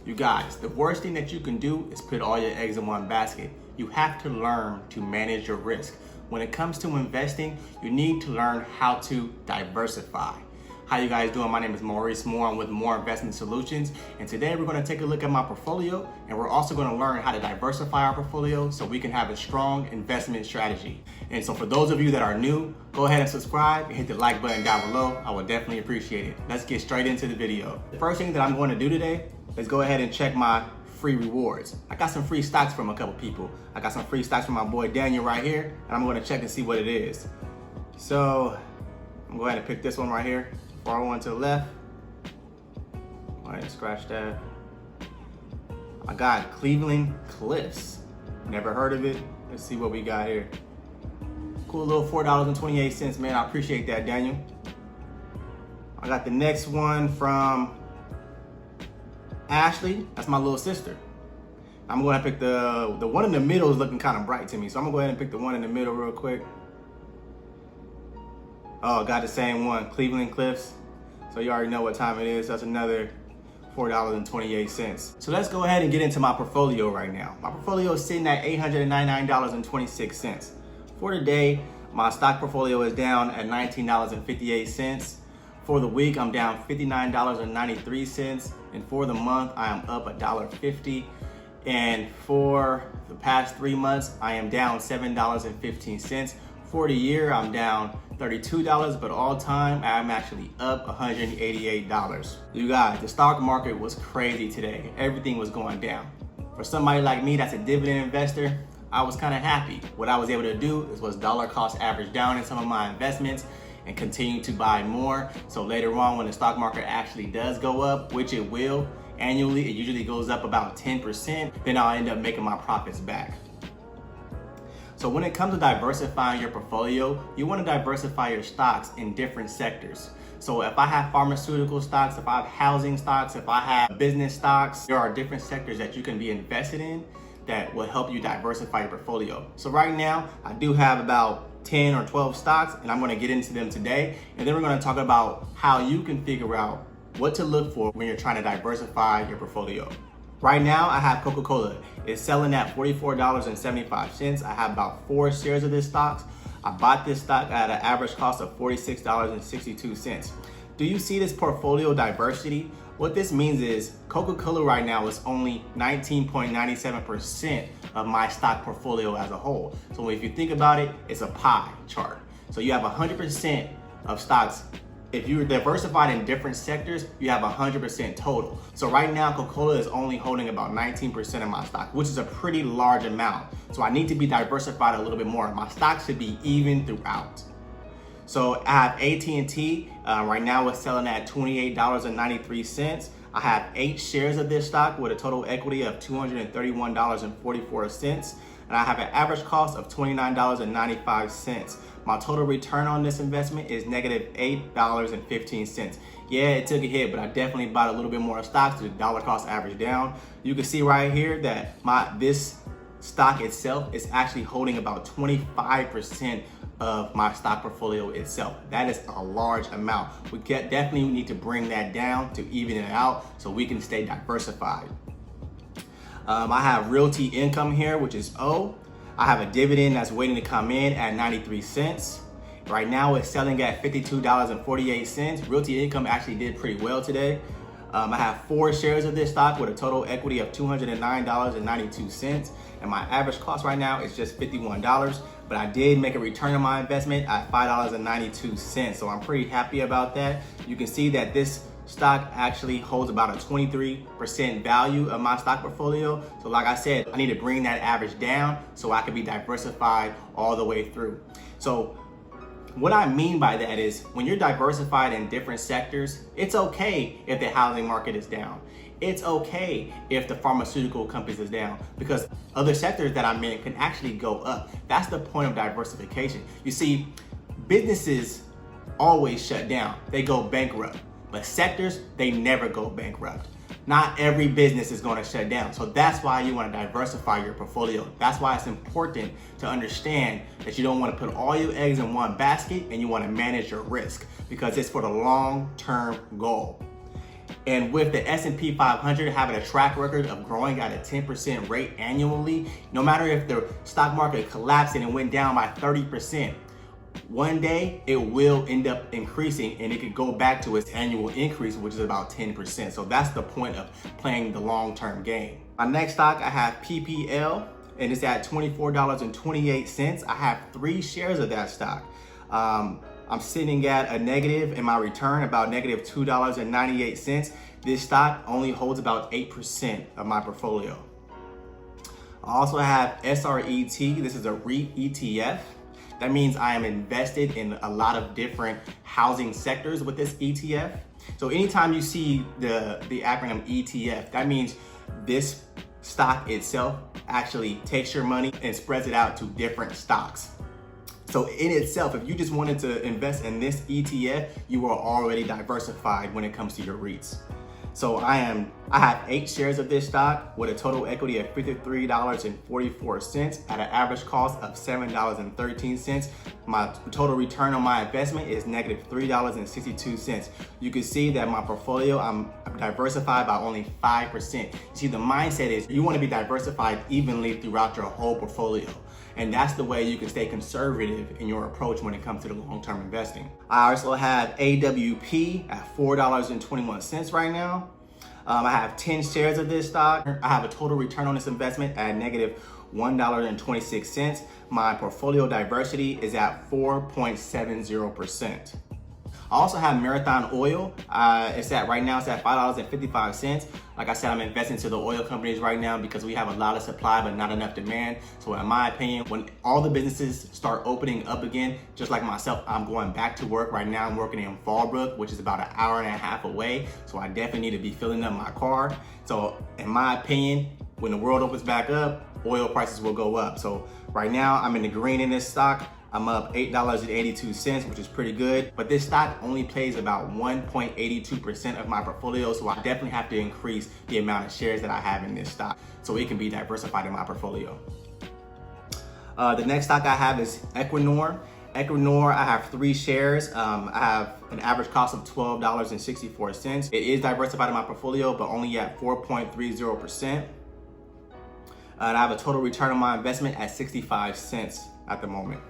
You guys, the worst thing that you can do is put all your eggs in one basket. You have to learn to manage your risk. When it comes to investing, you need to learn how to diversify. How you guys doing? My name is Maurice Moore. I'm with More Investment Solutions. And today we're going to take a look at my portfolio, and we're also going to learn how to diversify our portfolio so we can have a strong investment strategy. And so for those of you that are new, go ahead and subscribe and hit the like button down below. I would definitely appreciate it. Let's get straight into the video. The first thing that I'm going to do today is go ahead and check my free rewards. I got some free stocks from a couple people. I got some free stocks from my boy Daniel right here, and I'm going to check and see what it is. So I'm going to go ahead and pick this one right here. 401 to the left. Go ahead and scratch that. I got Cleveland Cliffs. Never heard of it. Let's see what we got here. Cool little $4.28, man. I appreciate that, Daniel. I got the next one from Ashley. That's my little sister. I'm going to pick the one in the middle is looking kind of bright to me, so I'm going to go ahead and pick the one in the middle real quick. Oh, got the same one, Cleveland Cliffs. So you already know what time it is. That's another $4.28. So let's go ahead and get into my portfolio right now. My portfolio is sitting at $899.26. For today, my stock portfolio is down at $19.58. For the week, I'm down $59.93. And for the month, I am up $1.50. And for the past 3 months, I am down $7.15. For the year, I'm down $32, but all time, I'm actually up $188. You guys, the stock market was crazy today. Everything was going down. For somebody like me that's a dividend investor, I was kind of happy. What I was able to do was dollar cost average down in some of my investments and continue to buy more. So later on, when the stock market actually does go up, which it will, annually, it usually goes up about 10%, then I'll end up making my profits back. So when it comes to diversifying your portfolio, you want to diversify your stocks in different sectors. So if I have pharmaceutical stocks, if I have housing stocks, if I have business stocks, there are different sectors that you can be invested in that will help you diversify your portfolio. So right now, I do have about 10 or 12 stocks, and I'm going to get into them today. And then we're going to talk about how you can figure out what to look for when you're trying to diversify your portfolio. Right now, I have Coca-Cola. It's selling at $44.75. I have about 4 shares of this stock. I bought this stock at an average cost of $46.62. Do you see this portfolio diversity? What this means is Coca-Cola right now is only 19.97% of my stock portfolio as a whole. So if you think about it, it's a pie chart. So you have 100% of stocks. If you're diversified in different sectors, you have 100% total. So right now, Coca-Cola is only holding about 19% of my stock, which is a pretty large amount. So I need to be diversified a little bit more. My stocks should be even throughout. So I have AT&T, right now it's selling at $28.93. I have 8 shares of this stock with a total equity of $231.44. And I have an average cost of $29.95. My total return on this investment is negative $8.15. Yeah, it took a hit, but I definitely bought a little bit more stocks to dollar cost average down. You can see right here that this stock itself is actually holding about 25% of my stock portfolio itself. That is a large amount. We definitely need to bring that down to even it out so we can stay diversified. I have realty income here, which is O. I have a dividend that's waiting to come in at 93 cents. Right now it's selling at $52.48. Realty income actually did pretty well today. I have 4 shares of this stock with a total equity of $209.92. And my average cost right now is just $51. But I did make a return on my investment at $5.92. So I'm pretty happy about that. You can see that this stock actually holds about a 23% value of my stock portfolio. So like I said, I need to bring that average down so I can be diversified all the way through. So what I mean by that is when you're diversified in different sectors, it's okay if the housing market is down. It's okay if the pharmaceutical companies is down, because other sectors that I'm in can actually go up. That's the point of diversification. You see, businesses always shut down. They go bankrupt. But sectors, they never go bankrupt. Not every business is going to shut down. So that's why you want to diversify your portfolio. That's why it's important to understand that you don't want to put all your eggs in one basket, and you want to manage your risk because it's for the long-term goal. And with the S&P 500 having a track record of growing at a 10% rate annually, no matter if the stock market collapsed and it went down by 30%, one day it will end up increasing and it could go back to its annual increase, which is about 10%. So that's the point of playing the long-term game. My next stock, I have PPL, and it's at $24.28. I have 3 shares of that stock. I'm sitting at a negative in my return, about negative $2.98. This stock only holds about 8% of my portfolio. I also have SRET. This is a REIT ETF. That means I am invested in a lot of different housing sectors with this ETF. So anytime you see the acronym ETF, that means this stock itself actually takes your money and spreads it out to different stocks. So in itself, if you just wanted to invest in this ETF, you are already diversified when it comes to your REITs. So I have 8 shares of this stock with a total equity of $53.44 at an average cost of $7.13. My total return on my investment is negative $3.62. You can see that my portfolio, I'm diversified by only 5%. You see, the mindset is you want to be diversified evenly throughout your whole portfolio. And that's the way you can stay conservative in your approach when it comes to the long-term investing. I also have AWP at $4.21 right now. I have 10 shares of this stock. I have a total return on this investment at negative $1.26. My portfolio diversity is at 4.70%. I also have Marathon Oil. Right now it's at $5.55. Like I said, I'm investing into the oil companies right now because we have a lot of supply but not enough demand. So in my opinion, when all the businesses start opening up again, just like myself, I'm going back to work. Right now I'm working in Fallbrook, which is about an hour and a half away. So I definitely need to be filling up my car. So in my opinion, when the world opens back up, oil prices will go up. So right now I'm in the green in this stock. I'm up $8.82, which is pretty good. But this stock only plays about 1.82% of my portfolio, so I definitely have to increase the amount of shares that I have in this stock so it can be diversified in my portfolio. The next stock I have is Equinor. Equinor, I have 3 shares. I have an average cost of $12.64. It is diversified in my portfolio, but only at 4.30%. And I have a total return on my investment at 65 cents at the moment.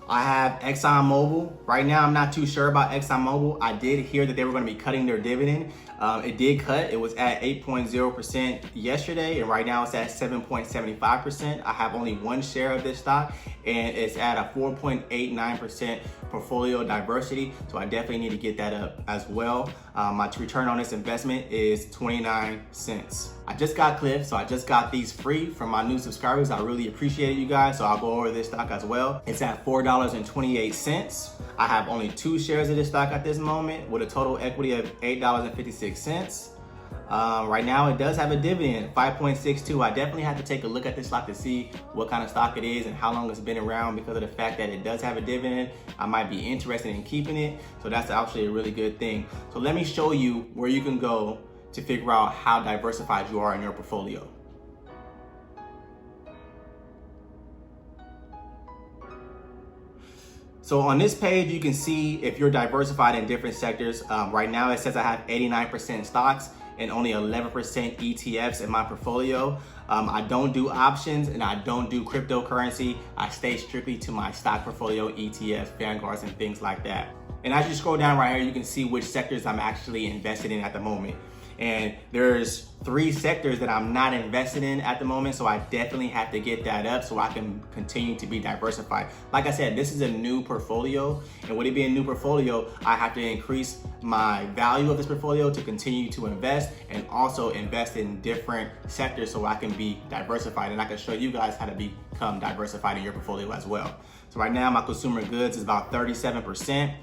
I have ExxonMobil. Right now, I'm not too sure about ExxonMobil. I did hear that they were going to be cutting their dividend. It did cut. It was at 8.0% yesterday, and right now it's at 7.75%. I have only 1 share of this stock, and it's at a 4.89% portfolio diversity. So I definitely need to get that up as well. My return on this investment is 29 cents. I just got Cliff, so I just got these free from my new subscribers. I really appreciate it, you guys. So I'll go over this stock as well. It's at $4.28. I have only 2 shares of this stock at this moment with a total equity of $8.56. Right now it does have a dividend, 5.62. I definitely have to take a look at this stock to see what kind of stock it is and how long it's been around. Because of the fact that it does have a dividend, I might be interested in keeping it. So that's actually a really good thing. So let me show you where you can go to figure out how diversified you are in your portfolio. So on this page, you can see if you're diversified in different sectors. Right now it says I have 89% stocks and only 11% ETFs in my portfolio. I don't do options and I don't do cryptocurrency. I stay strictly to my stock portfolio, ETFs, Vanguards, and things like that. And as you scroll down right here, you can see which sectors I'm actually invested in at the moment. And there's 3 sectors that I'm not invested in at the moment, so I definitely have to get that up so I can continue to be diversified. Like I said, this is a new portfolio, and with it being a new portfolio, I have to increase my value of this portfolio to continue to invest and also invest in different sectors so I can be diversified, and I can show you guys how to become diversified in your portfolio as well. So right now, my consumer goods is about 37%.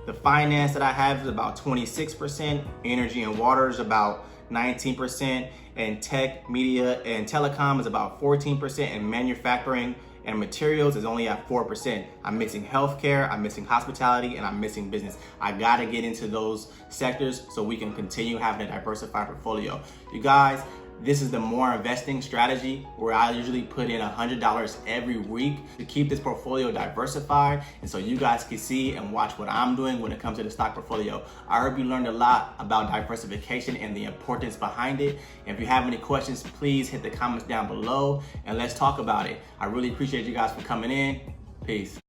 The finance that I have is about 26%, energy and water is about 19%, and tech, media, and telecom is about 14%, and manufacturing and materials is only at 4%. I'm missing healthcare, I'm missing hospitality, and I'm missing business. I gotta get into those sectors so we can continue having a diversified portfolio. You guys, This is the more investing strategy where I usually put in $100 every week to keep this portfolio diversified. And so you guys can see and watch what I'm doing when it comes to the stock portfolio. I hope you learned a lot about diversification and the importance behind it. And if you have any questions, please hit the comments down below and let's talk about it. I really appreciate you guys for coming in. Peace.